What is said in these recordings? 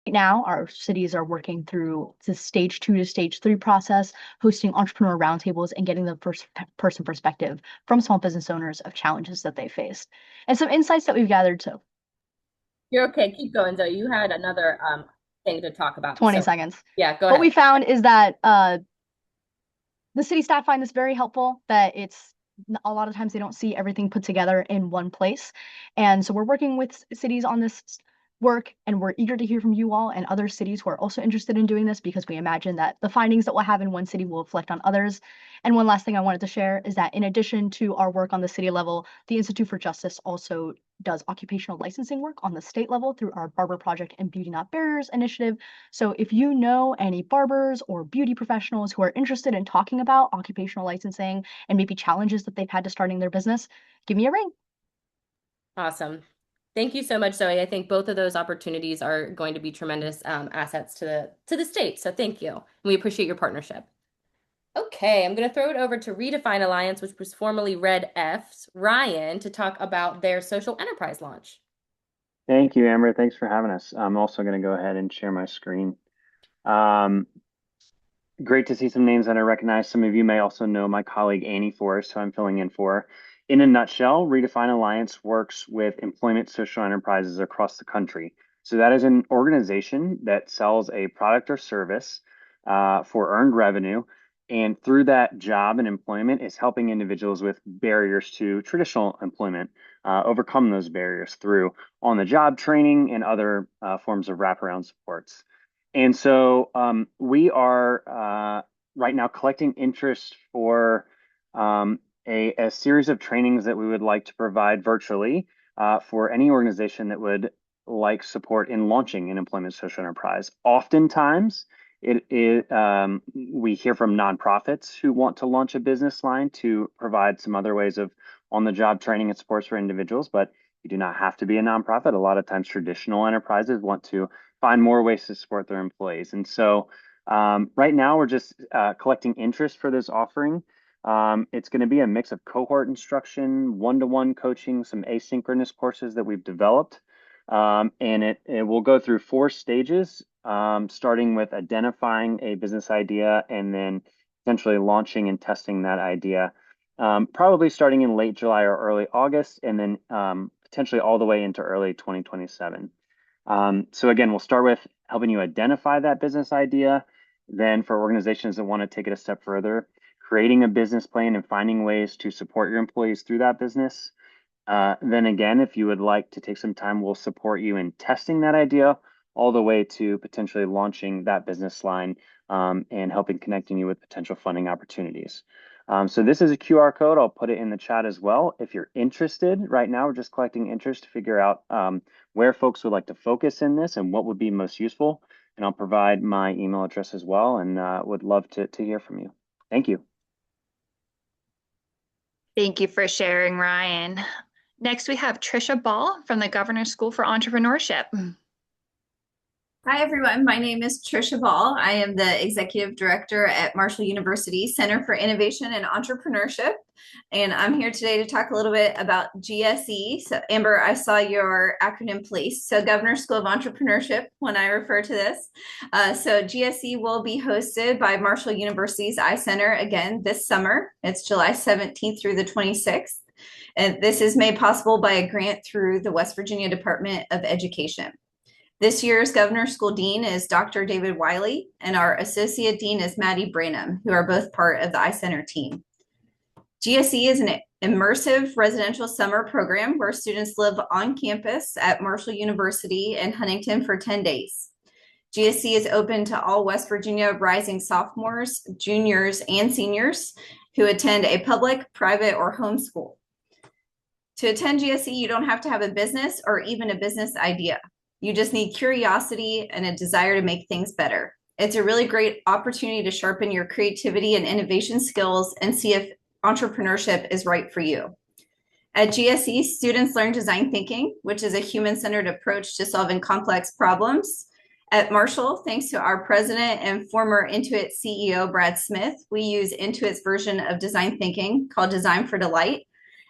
now, our cities are working through the stage 2 to stage 3 process, hosting entrepreneur roundtables and getting the first person perspective from small business owners of challenges that they faced and some insights that we've gathered. So You're okay. Keep going, Zoe. You had another thing to talk about. 20 So seconds. yeah, go What ahead. we found is that the city staff find this very helpful, that it's a lot of times they don't see everything put together in one place. And so we're working with cities on this work, and we're eager to hear from you all and other cities who are also interested in doing this, because we imagine that the findings that we'll have in one city will reflect on others. And one last thing I wanted to share is that in addition to our work on the city level, the Institute for Justice also does occupational licensing work on the state level through our Barber Project and Beauty Not Barriers initiative. So if you know any barbers or beauty professionals who are interested in talking about occupational licensing and maybe challenges that they've had to starting their business, give me a ring. Awesome. Thank you so much, Zoe. I think both of those opportunities are going to be tremendous assets to the state. So thank you. We appreciate your partnership. Okay, I'm going to throw it over to Redefine Alliance, which was formerly Red F's Ryan, to talk about their social enterprise launch. Thank you, Amber. Thanks for having us. I'm also going to go ahead and share my screen. Um, Great to see some names that I recognize. Some of you may also know my colleague Annie Forrest, who I'm filling in for. In a nutshell, Redefine Alliance works with employment social enterprises across the country. So that is an organization that sells a product or service for earned revenue. And through that job and employment is helping individuals with barriers to traditional employment overcome those barriers through on the job training and other forms of wraparound supports. And so we are right now collecting interest for a series of trainings that we would like to provide virtually for any organization that would like support in launching an employment social enterprise. Oftentimes, we hear from nonprofits who want to launch a business line to provide some other ways of on-the-job training and supports for individuals, but you do not have to be a nonprofit. A lot of times, traditional enterprises want to find more ways to support their employees. And so right now we're just collecting interest for this offering. It's going to be a mix of cohort instruction, one-to-one coaching, some asynchronous courses that we've developed. And it will go through 4 stages, starting with identifying a business idea and then potentially launching and testing that idea, probably starting in late July or early August, and then potentially all the way into early 2027. So again, we'll start with helping you identify that business idea. Then for organizations that want to take it a step further, creating a business plan and finding ways to support your employees through that business. Then again, if you would like to take some time, we'll support you in testing that idea all the way to potentially launching that business line and helping connecting you with potential funding opportunities. So this is a QR code. I'll put it in the chat as well. If you're interested, right now we're just collecting interest to figure out where folks would like to focus in this and what would be most useful. And I'll provide my email address as well and would love to hear from you. Thank you. Thank you for sharing, Ryan. Next, we have Trisha Ball from the Governor's School for Entrepreneurship. Hi, everyone. My name is Trisha Ball. I am the Executive Director at Marshall University Center for Innovation and Entrepreneurship. And I'm here today to talk a little bit about GSE. So, Amber, I saw your acronym, please. So, Governor's School of Entrepreneurship, when I refer to this. So, GSE will be hosted by Marshall University's iCenter again this summer. It's July 17th through the 26th. And this is made possible by a grant through the West Virginia Department of Education. This year's Governor's School Dean is Dr. David Wiley, and our Associate Dean is Maddie Branham, who are both part of the iCenter team. GSE is an immersive residential summer program where students live on campus at Marshall University in Huntington for 10 days. GSE is open to all West Virginia rising sophomores, juniors, and seniors who attend a public, private, or homeschool. To attend GSE, you don't have to have a business or even a business idea. You just need curiosity and a desire to make things better. It's a really great opportunity to sharpen your creativity and innovation skills and see if entrepreneurship is right for you. At GSE, students learn design thinking, which is a human-centered approach to solving complex problems. At Marshall, thanks to our president and former Intuit CEO, Brad Smith, we use Intuit's version of design thinking called Design for Delight.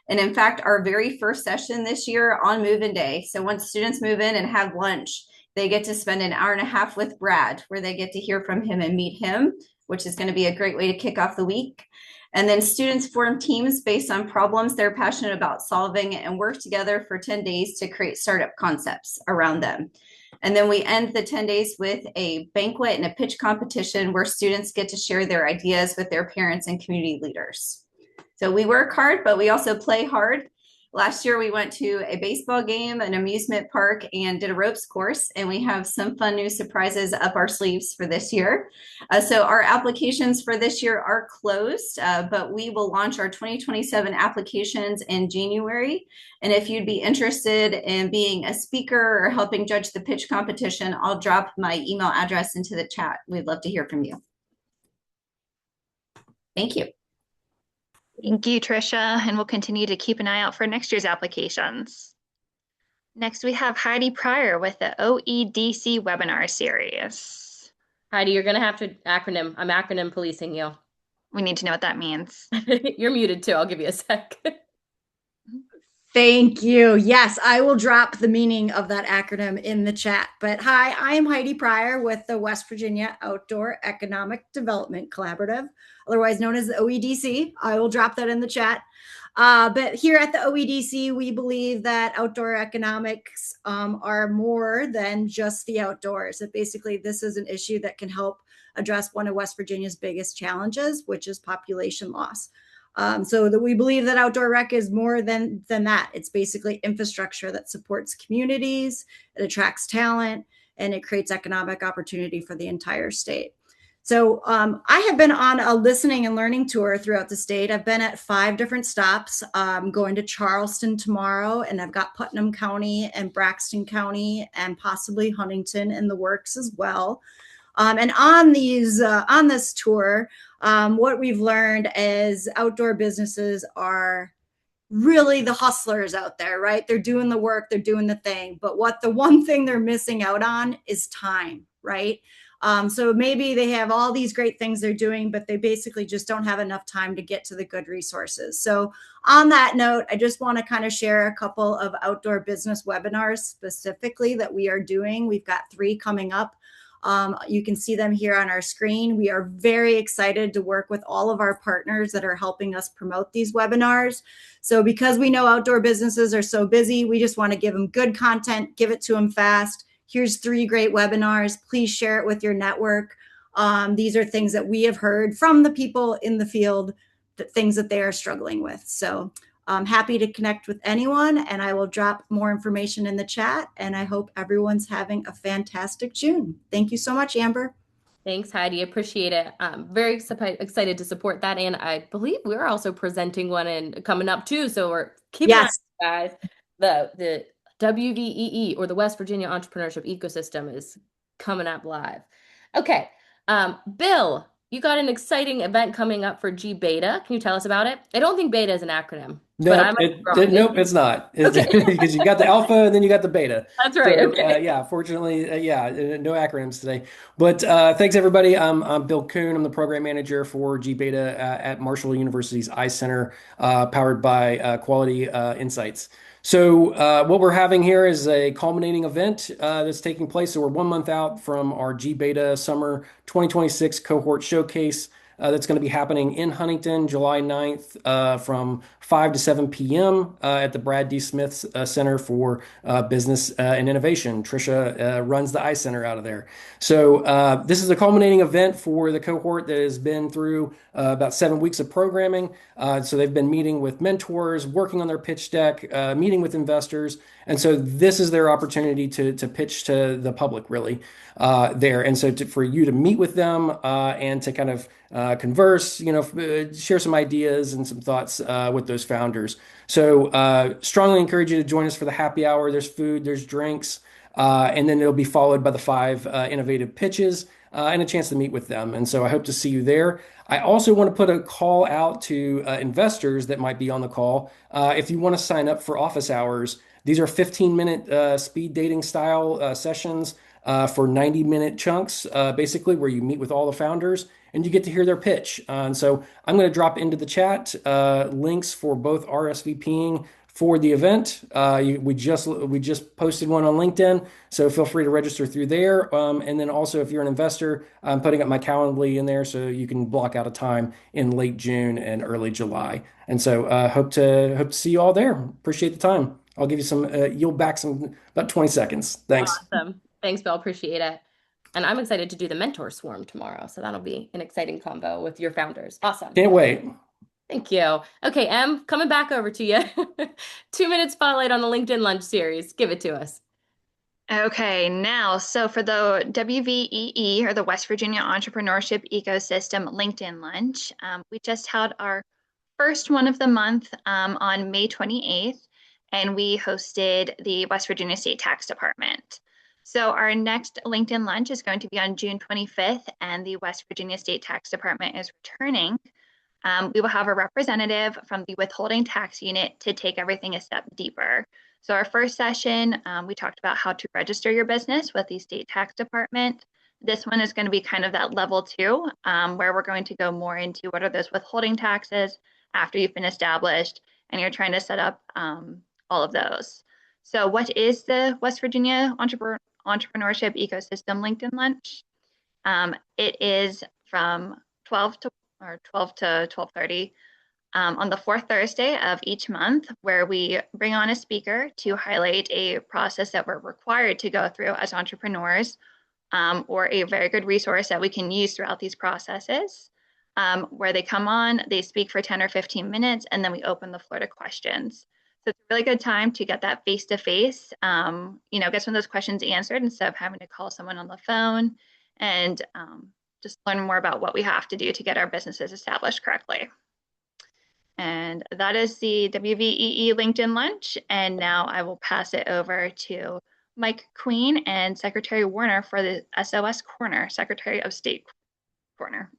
And in fact, our very first session this year on move-in day. So once students move in and have lunch, they get to spend an hour and a half with Brad, where they get to hear from him and meet him, which is going to be a great way to kick off the week. And then students form teams based on problems they're passionate about solving and work together for 10 days to create startup concepts around them. And then we end the 10 days with a banquet and a pitch competition where students get to share their ideas with their parents and community leaders. So we work hard, but we also play hard. Last year, we went to a baseball game, an amusement park, and did a ropes course. And we have some fun new surprises up our sleeves for this year. So our applications for this year are closed, but we will launch our 2027 applications in January. And if you'd be interested in being a speaker or helping judge the pitch competition, I'll drop my email address into the chat. We'd love to hear from you. Thank you. Thank you, Trisha, and we'll continue to keep an eye out for next year's applications. Next, we have Heidi Pryor with the OEDC webinar series. Heidi, you're going to have to acronym. I'm acronym policing you. We need to know what that means. You're muted too. I'll give you a sec. Thank you. Yes, I will drop the meaning of that acronym in the chat. But hi, I'm Heidi Pryor with the West Virginia Outdoor Economic Development Collaborative, otherwise known as the OEDC. I will drop that in the chat. But here at the OEDC, we believe that outdoor economics are more than just the outdoors. That basically this is an issue that can help address one of West Virginia's biggest challenges, which is population loss. So that we believe that outdoor rec is more than that. It's basically infrastructure that supports communities, it attracts talent, and it creates economic opportunity for the entire state. So I have been on a listening and learning tour throughout the state. I've been at 5 different stops. I'm going to Charleston tomorrow, and I've got Putnam County and Braxton County and possibly Huntington in the works as well. And on this tour, what we've learned is outdoor businesses are really the hustlers out there, right? They're doing the work, they're doing the thing. But the one thing they're missing out on is time, right? So maybe they have all these great things they're doing, but they basically just don't have enough time to get to the good resources. So on that note, I just want to kind of share a couple of outdoor business webinars specifically that we are doing. We've got 3 coming up. You can see them here on our screen. We are very excited to work with all of our partners that are helping us promote these webinars. So because we know outdoor businesses are so busy, we just want to give them good content, give it to them fast. Here's 3 great webinars. Please share it with your network. These are things that we have heard from the people in the field, things that they are struggling with. So I'm happy to connect with anyone, and I will drop more information in the chat, and I hope everyone's having a fantastic June. Thank you so much, Amber. Thanks, Heidi. Appreciate it. Very excited to support that. And I believe we're also presenting one and coming up too. So we're keeping on, guys. The WVEE, or the West Virginia Entrepreneurship Ecosystem, is coming up live. Okay. Bill, you got an exciting event coming up for G Beta. Can you tell us about it? I don't think beta is an acronym. No, nope, it's not. Because you got the alpha and then you got the beta. That's right. So, okay. Yeah, fortunately, no acronyms today. But thanks, everybody. I'm Bill Kuhn. I'm the program manager for G Beta at Marshall University's iCenter, powered by Quality Insights. So what we're having here is a culminating event that's taking place. So we're 1 month out from our G Beta Summer 2026 Cohort Showcase. That's going to be happening in Huntington, July 9th from 5 to 7 p.m. At the Brad D. Smith Center for Business and Innovation. Trisha runs the iCenter out of there. So this is a culminating event for the cohort that has been through about 7 weeks of programming. So they've been meeting with mentors, working on their pitch deck, meeting with investors. And so this is their opportunity to pitch to the public, really, there. And so for you to meet with them and to kind of converse, share some ideas and some thoughts with those founders. So strongly encourage you to join us for the happy hour. There's food, there's drinks, and then it'll be followed by the 5 innovative pitches and a chance to meet with them. And so I hope to see you there. I also want to put a call out to investors that might be on the call. If you want to sign up for office hours, these are 15-minute speed dating style sessions for 90-minute chunks, basically, where you meet with all the founders and you get to hear their pitch. And so I'm going to drop into the chat links for both RSVPing for the event. We just posted one on LinkedIn, so feel free to register through there. And then also, if you're an investor, I'm putting up my Calendly in there so you can block out a time in late June and early July. And so hope to see you all there. Appreciate the time. I'll give you some yield back some about 20 seconds. Thanks. Awesome. Thanks, Bill. Appreciate it. And I'm excited to do the mentor swarm tomorrow. So that'll be an exciting combo with your founders. Awesome. Can't wait. Thank you. Okay, Em, coming back over to you. 2 minute spotlight on the LinkedIn Lunch series. Give it to us. Okay, now, so for the WVEE, or the West Virginia Entrepreneurship Ecosystem LinkedIn Lunch, we just held our first one of the month on May 28th, and we hosted the West Virginia State Tax Department. So our next LinkedIn Lunch is going to be on June 25th, and the West Virginia State Tax Department is returning. We will have a representative from the withholding tax unit to take everything a step deeper. So our first session, we talked about how to register your business with the state tax department. This one is going to be kind of that level 2, where we're going to go more into what are those withholding taxes after you've been established and you're trying to set up all of those. So what is the West Virginia Entrepreneurship Ecosystem LinkedIn Lunch? It is from 12 to 12:30 on the fourth Thursday of each month, where we bring on a speaker to highlight a process that we're required to go through as entrepreneurs, or a very good resource that we can use throughout these processes, where they come on, they speak for 10 or 15 minutes, and then we open the floor to questions. So it's a really good time to get that face-to-face, get some of those questions answered instead of having to call someone on the phone, and just learn more about what we have to do to get our businesses established correctly. And that is the WVEE LinkedIn Lunch. And now I will pass it over to Mike Queen and Secretary Warner for the SOS Corner, Secretary of State Corner.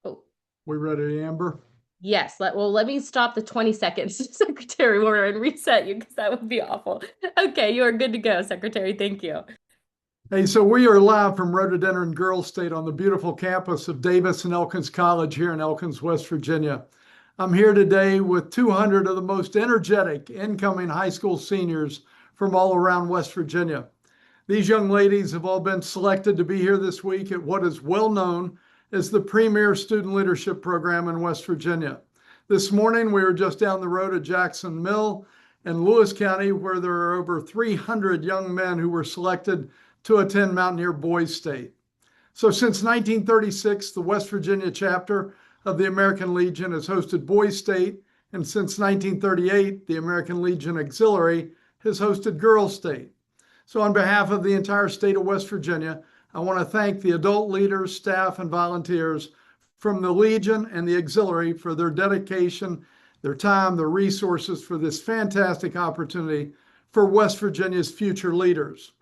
Oh, We ready, Amber? yes. Let me stop the 20 seconds, Secretary Warner, and reset you because that would be awful. Okay, you are good to go, Secretary. Thank you. Hey, so we are live from Rhododendron Girls State on the beautiful campus of Davis and Elkins College here in Elkins, West Virginia. I'm here today with 200 of the most energetic incoming high school seniors from all around West Virginia. These young ladies have all been selected to be here this week at what is well known as the premier student leadership program in West Virginia. This morning, we were just down the road at Jackson Mill in Lewis County, where there are over 300 young men who were selected to attend Mountaineer Boys State. So since 1936, the West Virginia chapter of the American Legion has hosted Boys State, and since 1938, the American Legion Auxiliary has hosted Girls State. So on behalf of the entire state of West Virginia, I want to thank the adult leaders, staff, and volunteers from the Legion and the Auxiliary for their dedication, their time, their resources for this fantastic opportunity for West Virginia's future leaders.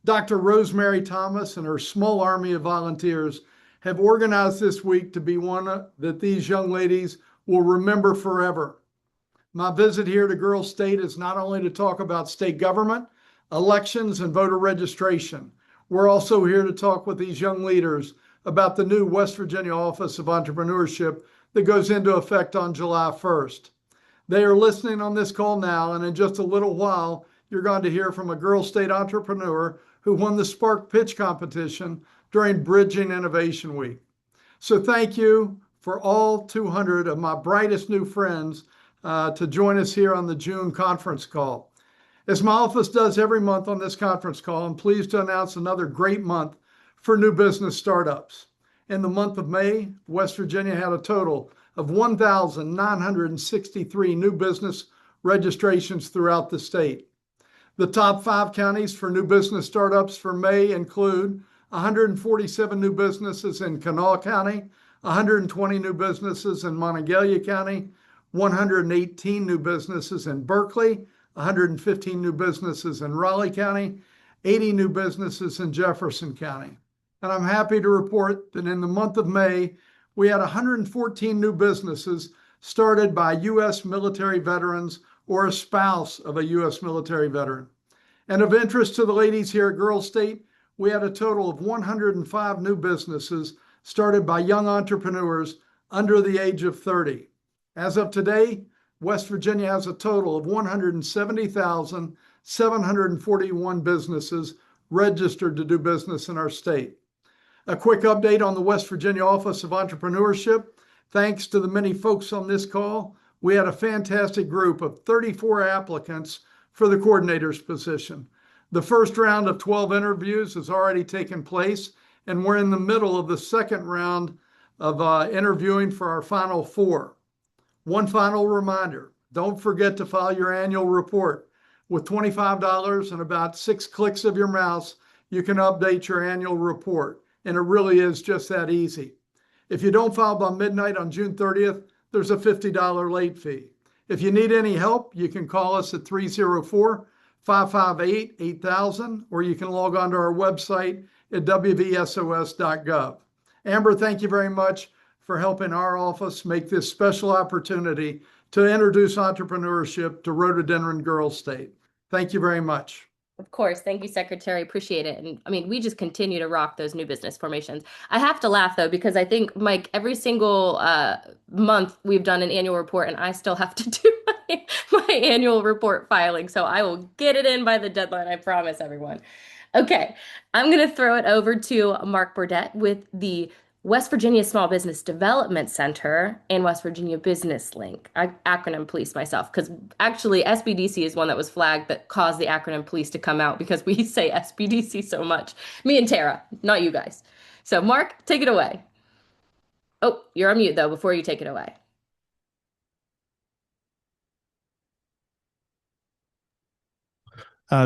Dr. Rosemary Thomas and her small army of volunteers have organized this week to be one that these young ladies will remember forever. My visit here to Girls State is not only to talk about state government, elections, and voter registration. We're also here to talk with these young leaders about the new West Virginia Office of Entrepreneurship that goes into effect on July 1st. They are listening on this call now, and in just a little while, you're going to hear from a Girls State entrepreneur who won the Spark Pitch competition during Bridging Innovation Week. So thank you for all 200 of my brightest new friends to join us here on the June conference call. As my office does every month on this conference call, I'm pleased to announce another great month for new business startups. In the month of May, West Virginia had a total of 1,963 new business registrations throughout the state. The top 5 counties for new business startups for May include 147 new businesses in Kanawha County, 120 new businesses in Monongalia County, 118 new businesses in Berkeley, 115 new businesses in Raleigh County, 80 new businesses in Jefferson County. And I'm happy to report that in the month of May, we had 114 new businesses started by U.S. military veterans or a spouse of a U.S. military veteran. And of interest to the ladies here at Girls State, we had a total of 105 new businesses started by young entrepreneurs under the age of 30. As of today, West Virginia has a total of 170,741 businesses registered to do business in our state. A quick update on the West Virginia Office of Entrepreneurship. Thanks to the many folks on this call, we had a fantastic group of 34 applicants for the coordinator's position. The first round of 12 interviews has already taken place, and we're in the middle of the second round of interviewing for our final 4. One final reminder, don't forget to file your annual report. With $25 and about 6 clicks of your mouse, you can update your annual report, and it really is just that easy. If you don't file by midnight on June 30th, there's a $50 late fee. If you need any help, you can call us at 304-558-8000, or you can log on to our website at wvsos.gov. Amber, thank you very much for helping our office make this special opportunity to introduce entrepreneurship to Rhododendron Girls State. Thank you very much. Of course. Thank you, Secretary. Appreciate it. And I mean, we just continue to rock those new business formations. I have to laugh though, because I think, Mike, every single month we've done an annual report and I still have to do my annual report filing. So I will get it in by the deadline. I promise, everyone. Okay. I'm going to throw it over to Mark Burdett with the West Virginia Small Business Development Center and West Virginia Business Link. I acronym police myself because actually SBDC is one that was flagged that caused the acronym police to come out because we say SBDC so much. Me and Tara, not you guys. So Mark, take it away. Oh, you're on mute though before you take it away.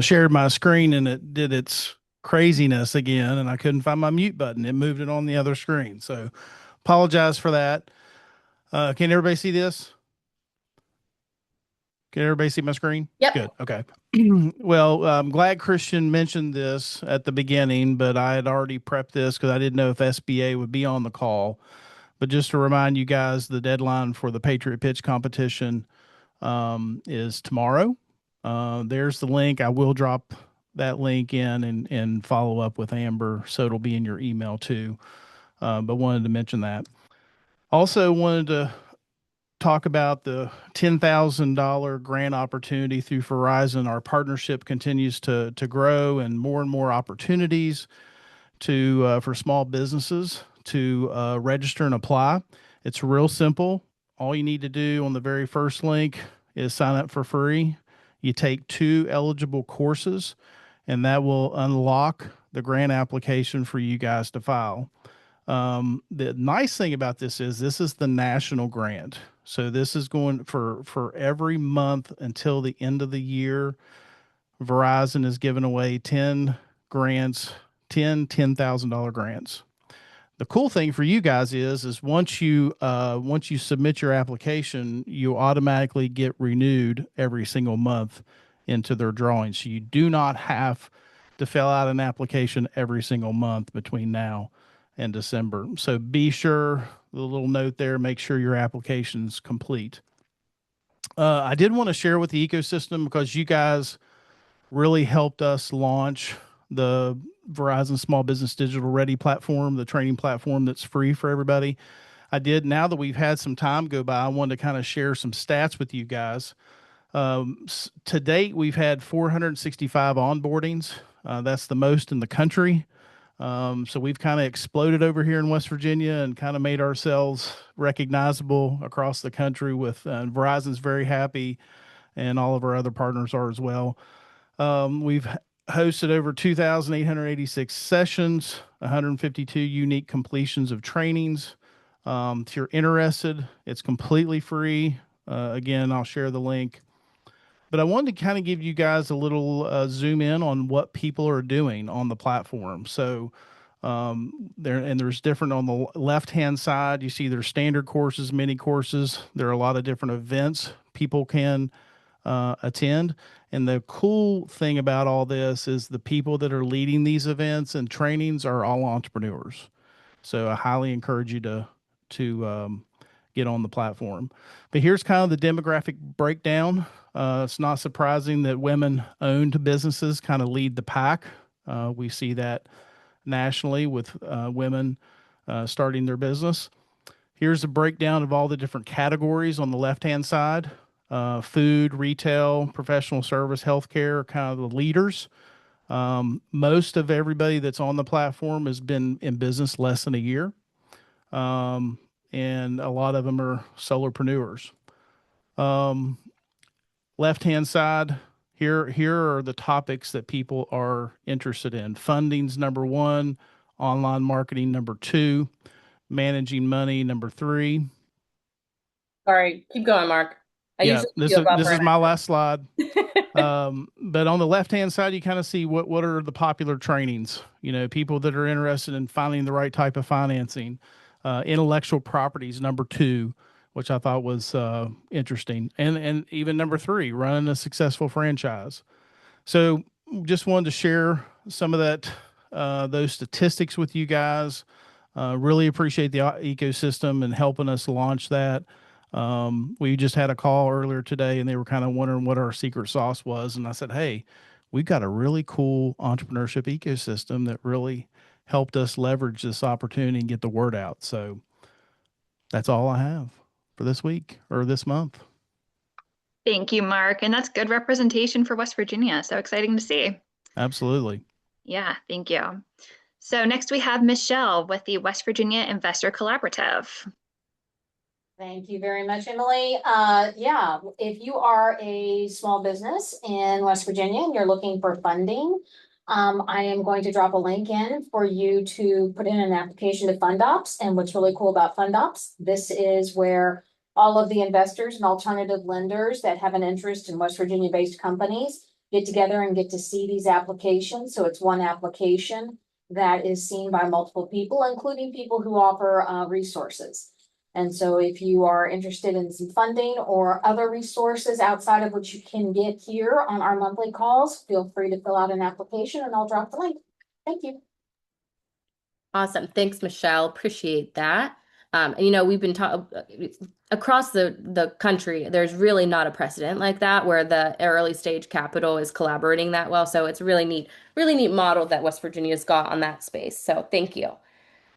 Shared my screen and it did its craziness again, and I couldn't find my mute button. It moved it on the other screen. So apologize for that. Can everybody see this? Can everybody see my screen? Yep. Good. Okay. Well, I'm glad Christian mentioned this at the beginning, but I had already prepped this because I didn't know if SBA would be on the call. But just to remind you guys, the deadline for the Patriot Pitch competition is tomorrow. There's the link. I will drop that link in and follow up with Amber, so it'll be in your email too. But wanted to mention that. Also wanted to talk about the $10,000 grant opportunity through Verizon. Our partnership continues to grow, and more opportunities to for small businesses to register and apply. It's real simple. All you need to do on the very first link is sign up for free. You take 2 eligible courses, and that will unlock the grant application for you guys to file. The nice thing about this is the national grant. So this is going for every month until the end of the year. Verizon is giving away 10 grants, 10 $10,000 grants. The cool thing for you guys is once you submit your application, you automatically get renewed every single month into their drawing. So you do not have to fill out an application every single month between now and December. So be sure, the little note there, make sure your application's complete. I did want to share with the ecosystem because you guys really helped us launch the Verizon Small Business Digital Ready platform, the training platform that's free for everybody. Now that we've had some time go by, I wanted to kind of share some stats with you guys. To date, we've had 465 onboardings. That's the most in the country. So we've kind of exploded over here in West Virginia and kind of made ourselves recognizable across the country with Verizon's very happy, and all of our other partners are as well. We've hosted over 2,886 sessions, 152 unique completions of trainings. If you're interested, it's completely free. Again, I'll share the link. But I wanted to kind of give you guys a little zoom in on what people are doing on the platform. So there's different on the left-hand side. You see there's standard courses, mini courses. There are a lot of different events people can attend. And the cool thing about all this is the people that are leading these events and trainings are all entrepreneurs. So I highly encourage you to get on the platform. But here's kind of the demographic breakdown. It's not surprising that women-owned businesses kind of lead the pack. We see that nationally with women starting their business. Here's a breakdown of all the different categories on the left-hand side. Food, retail, professional service, healthcare are kind of the leaders. Most of everybody that's on the platform has been in business less than a year. And a lot of them are solopreneurs. Um, Left-hand side, here are the topics that people are interested in. Funding's number one, online marketing number two, managing money number three. Sorry, keep going, Mark. I Yeah, usually give you a this buffer. is my last slide. But on the left-hand side, you kind of see what are the popular trainings. You know, people that are interested in finding the right type of financing. Intellectual properties number two, which I thought was interesting, and even number three, running a successful franchise. So just wanted to share some of that those statistics with you guys. Really appreciate the ecosystem and helping us launch that. We just had a call earlier today and they were kind of wondering what our secret sauce was. And I said, hey, we've got a really cool entrepreneurship ecosystem that really helped us leverage this opportunity and get the word out. So that's all I have for this week or this month. Thank you, Mark. And that's good representation for West Virginia. So exciting to see. Absolutely. Yeah, thank you. So next we have Michelle with the West Virginia Investor Collaborative. Thank you very much, Emily. Yeah, if you are a small business in West Virginia and you're looking for funding, I am going to drop a link in for you to put in an application to FundOps. And what's really cool about FundOps, this is where all of the investors and alternative lenders that have an interest in West Virginia-based companies get together and get to see these applications. So it's one application that is seen by multiple people, including people who offer resources. And so if you are interested in some funding or other resources outside of what you can get here on our monthly calls, feel free to fill out an application and I'll drop the link. Thank you. Awesome. Thanks, Michelle. Appreciate that. And you know, we've been talking across the country, there's really not a precedent like that where the early stage capital is collaborating that well. So it's a really neat model that West Virginia's got on that space. So thank you.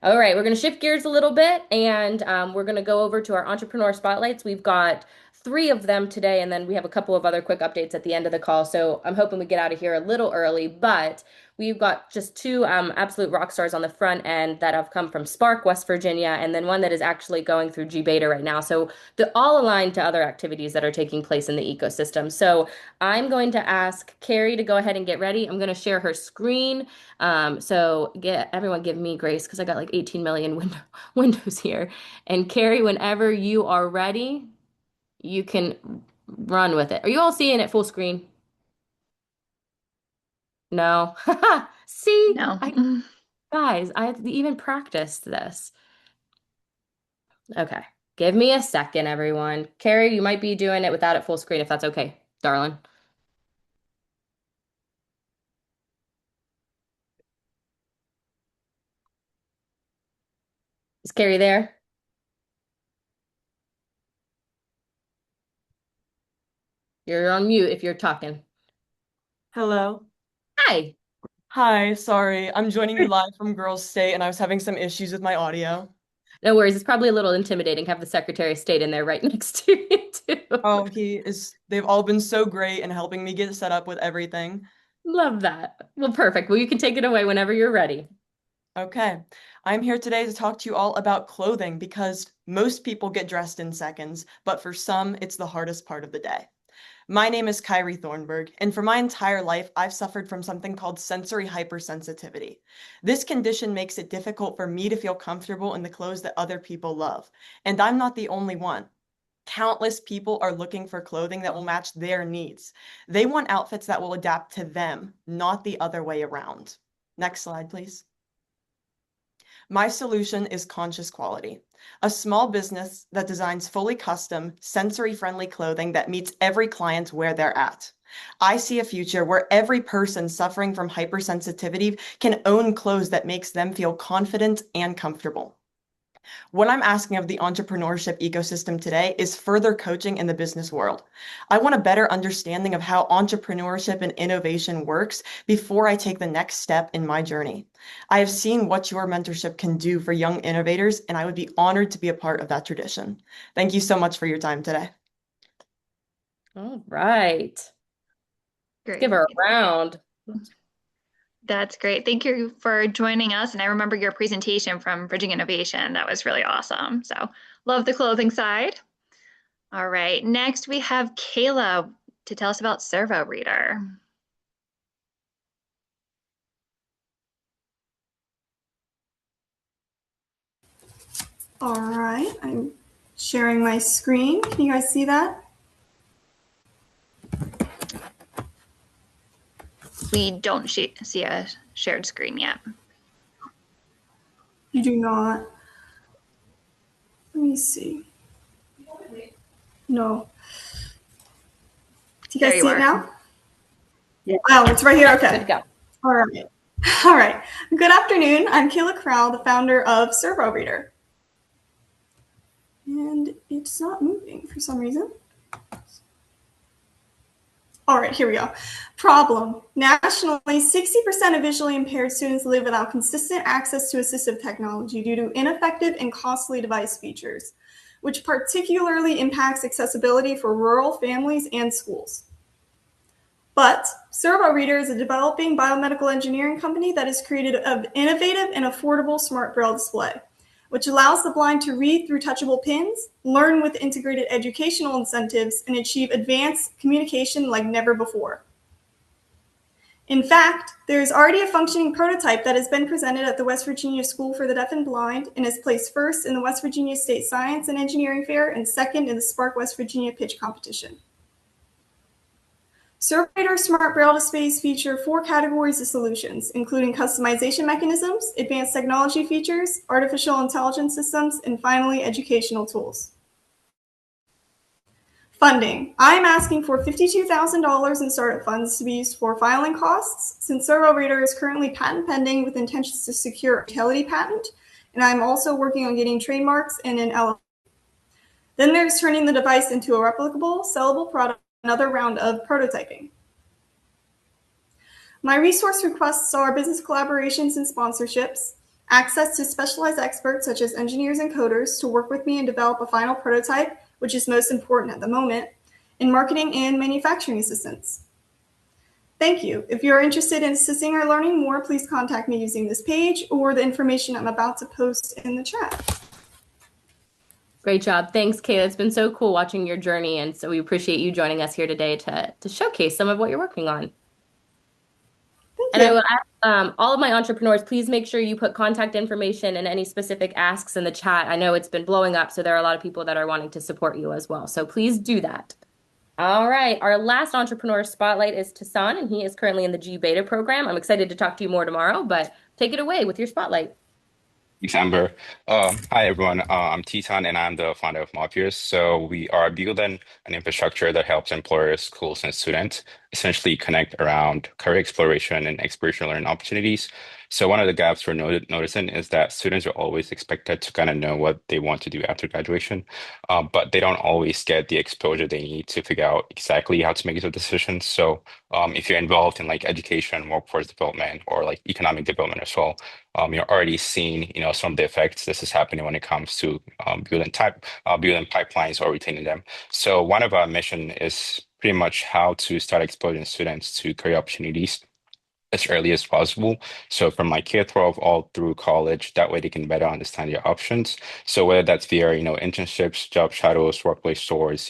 All right, we're going to shift gears a little bit and we're going to go over to our entrepreneur spotlights. We've got 3 of them today, and then we have a couple of other quick updates at the end of the call. So I'm hoping we get out of here a little early, but we've got just 2 absolute rock stars on the front end that have come from Spark, West Virginia, and then one that is actually going through G Beta right now. So they're all aligned to other activities that are taking place in the ecosystem. So I'm going to ask Carrie to go ahead and get ready. I'm going to share her screen. So everyone give me grace because I got like 18 million windows here. And Carrie, whenever you are ready, you can run with it. Are you all seeing it full screen? No. See? No. Guys, I even practiced this. Okay. Give me a second, everyone. Carrie, you might be doing it without it full screen if that's okay, darling. Is Carrie there? You're on mute if you're talking. Hello. Hi. Hi, sorry. I'm joining you live from Girls State and I was having some issues with my audio. No worries. It's probably a little intimidating to have the Secretary of State in there right next to you, too. Oh, they've all been so great in helping me get set up with everything. Love that. Well, perfect. Well, you can take it away whenever you're ready. Okay. I'm here today to talk to you all about clothing because most people get dressed in seconds, but for some, it's the hardest part of the day. My name is Kyrie Thornburg, and for my entire life, I've suffered from something called sensory hypersensitivity. This condition makes it difficult for me to feel comfortable in the clothes that other people love, and I'm not the only one. Countless people are looking for clothing that will match their needs. They want outfits that will adapt to them, not the other way around. Next slide, please. My solution is Conscious Quality, a small business that designs fully custom, sensory-friendly clothing that meets every client where they're at. I see a future where every person suffering from hypersensitivity can own clothes that makes them feel confident and comfortable. What I'm asking of the entrepreneurship ecosystem today is further coaching in the business world. I want a better understanding of how entrepreneurship and innovation works before I take the next step in my journey. I have seen what your mentorship can do for young innovators, and I would be honored to be a part of that tradition. Thank you so much for your time today. All right. Let's Great. give her a round. That's great. Thank you for joining us. And I remember your presentation from Bridging Innovation. That was really awesome. So love the clothing side. All right. Next, we have Kayla to tell us about Servo Reader. All right, I'm sharing my screen. Can you guys see that? We don't see a shared screen yet. You do not. Let me see. No. Do you guys see it now? Yeah. Oh, it's right here. Okay. Good to go. All right. All right. Good afternoon. I'm Kayla Crowell, the founder of Servo Reader. And it's not moving for some reason. All right, here we go. Problem. Nationally, 60% of visually impaired students live without consistent access to assistive technology due to ineffective and costly device features, which particularly impacts accessibility for rural families and schools. But Servo Reader is a developing biomedical engineering company that has created an innovative and affordable smart braille display, which allows the blind to read through touchable pins, learn with integrated educational incentives, and achieve advanced communication like never before. In fact, there is already a functioning prototype that has been presented at the West Virginia School for the Deaf and Blind and has placed first in the West Virginia State Science and Engineering Fair and second in the Spark West Virginia Pitch Competition. Servo Reader Smart Braille displays feature 4 categories of solutions, including customization mechanisms, advanced technology features, artificial intelligence systems, and finally, educational tools. Funding. I'm asking for $52,000 in startup funds to be used for filing costs, since Servo Reader is currently patent pending with intentions to secure a utility patent, and I'm also working on getting trademarks and an LLC. Then there's turning the device into a replicable, sellable product, another round of prototyping. My resource requests are business collaborations and sponsorships, access to specialized experts such as engineers and coders to work with me and develop a final prototype, which is most important at the moment, and marketing and manufacturing assistance. Thank you. If you're interested in assisting or learning more, please contact me using this page or the information I'm about to post in the chat. Great job. Thanks, Kayla. It's been so cool watching your journey, and so we appreciate you joining us here today to showcase some of what you're working on. And I will ask all of my entrepreneurs, please make sure you put contact information and any specific asks in the chat. I know it's been blowing up, so there are a lot of people that are wanting to support you as well. So please do that. All right. Our last entrepreneur spotlight is Tassan, and he is currently in the G Beta program. I'm excited to talk to you more tomorrow, but take it away with your spotlight. Thanks, Amber. Hi, everyone. I'm Titan, and I'm the founder of Mopiers. So we are building an infrastructure that helps employers, schools, and students essentially connect around career exploration and experiential learning opportunities. So one of the gaps we're noticing is that students are always expected to kind of know what they want to do after graduation, but they don't always get the exposure they need to figure out exactly how to make those decisions. So if you're involved in like education, workforce development, or like economic development as well, you're already seeing, some of the effects this is happening when it comes to building pipelines or retaining them. So one of our mission is pretty much how to start exposing students to career opportunities as early as possible. So from like K-12 all through college, that way they can better understand their options. So whether that's via, internships, job shadows, workplace tours,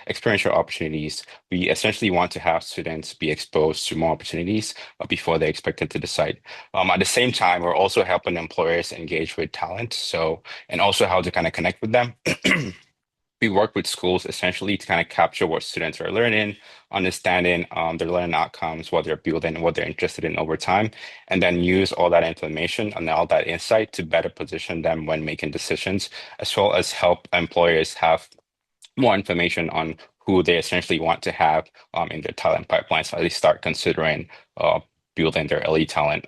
experiential opportunities, we essentially want to have students be exposed to more opportunities before they're expected to decide. At the same time, we're also helping employers engage with talent. So, and also how to kind of connect with them. We work with schools essentially to kind of capture what students are learning, understanding their learning outcomes, what they're building, what they're interested in over time, and then use all that information and all that insight to better position them when making decisions, as well as help employers have more information on who they essentially want to have in their talent pipeline. So they start considering building their elite talent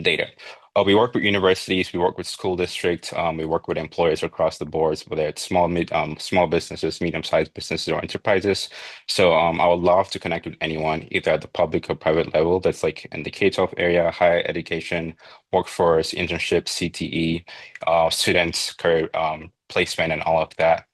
data. We work with universities, we work with school districts, we work with employers across the boards, whether it's small businesses, medium-sized businesses, or enterprises. So I would love to connect with anyone, either at the public or private level, that's like in the K-12 area, higher education, workforce, internship, CTE, students, career placement, and all of that.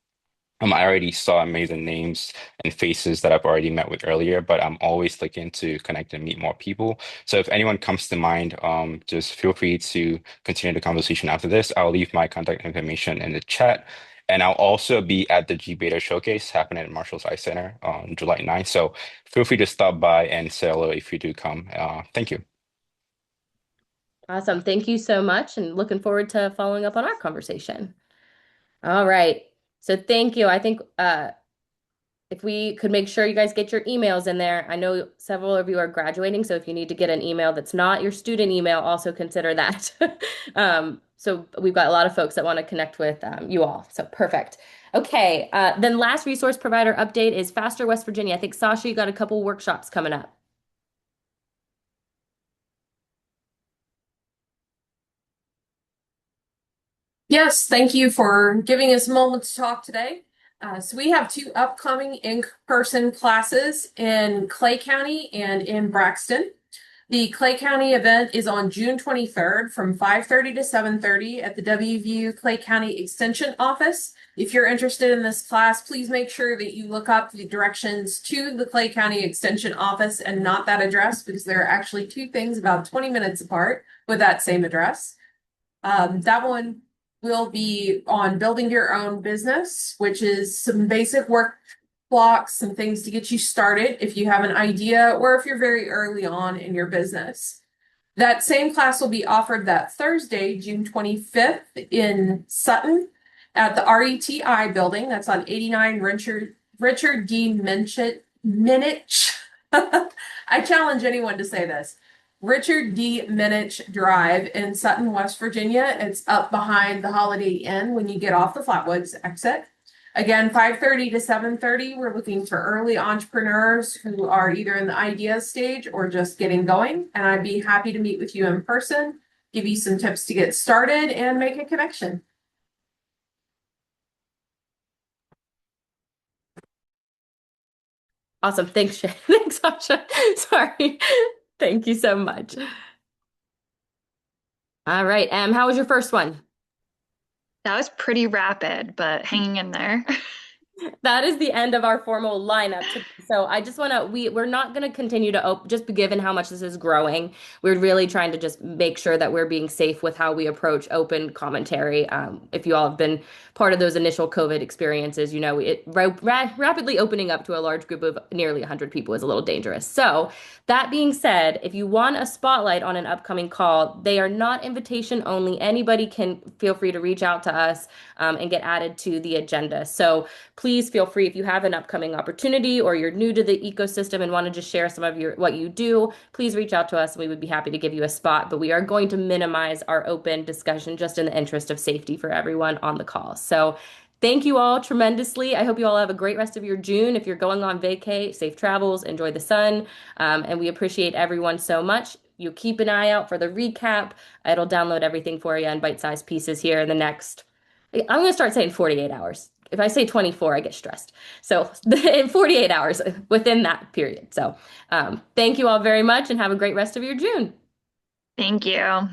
I already saw amazing names and faces that I've already met with earlier, but I'm always looking to connect and meet more people. So if anyone comes to mind, just feel free to continue the conversation after this. I'll leave my contact information in the chat. And I'll also be at the G Beta Showcase happening at Marshall's Eye Center on July 9th. So feel free to stop by and say hello if you do come. Thank you. Awesome. Thank you so much, and looking forward to following up on our conversation. All right. So thank you. I think if we could make sure you guys get your emails in there. I know several of you are graduating, so if you need to get an email that's not your student email, also consider that. So we've got a lot of folks that want to connect with you all. So perfect. Okay. Then last resource provider update is Faster West Virginia. I think Sasha, you got a couple workshops coming up. Yes, thank you for giving us a moment to talk today. So we have two upcoming in-person classes in Clay County and in Braxton. The Clay County event is on June 23rd from 5:30 to 7:30 at the WVU Clay County Extension Office. If you're interested in this class, please make sure that you look up the directions to the Clay County Extension Office and not that address, because there are actually two things about 20 minutes apart with that same address. That one will be on building your own business, which is some basic work blocks, some things to get you started if you have an idea or if you're very early on in your business. That same class will be offered that Thursday, June 25th in Sutton at the RETI building. That's on 89 Richard D. Minich. I challenge anyone to say this. Richard D. Minich Drive in Sutton, West Virginia. It's up behind the Holiday Inn when you get off the Flatwoods exit. Again, 5:30 to 7:30, we're looking for early entrepreneurs who are either in the idea stage or just getting going. And I'd be happy to meet with you in person, give you some tips to get started, and make a connection. Awesome. Thanks, Shay. Thanks, Sasha. Sorry. Thank you so much. All right. How was your first one? That was pretty rapid, but hanging in there. That is the end of our formal lineup today. So I just want to, we're not going to continue to just given how much this is growing. We're really trying to just make sure that we're being safe with how we approach open commentary. If you all have been part of those initial COVID experiences, you know, rapidly opening up to a large group of nearly 100 people is a little dangerous. So that being said, if you want a spotlight on an upcoming call, they are not invitation only. Anybody can feel free to reach out to us and get added to the agenda. So please feel free, if you have an upcoming opportunity or you're new to the ecosystem and want to just share some of what you do, please reach out to us. We would be happy to give you a spot, but we are going to minimize our open discussion just in the interest of safety for everyone on the call. So thank you all tremendously. I hope you all have a great rest of your June. If you're going on vacay, safe travels, enjoy the sun, and we appreciate everyone so much. You keep an eye out for the recap. It'll download everything for you in bite-sized pieces here in the next, I'm going to start saying 48 hours. If I say 24, I get stressed. So in 48 hours within that period. So thank you all very much and have a great rest of your June. Thank you.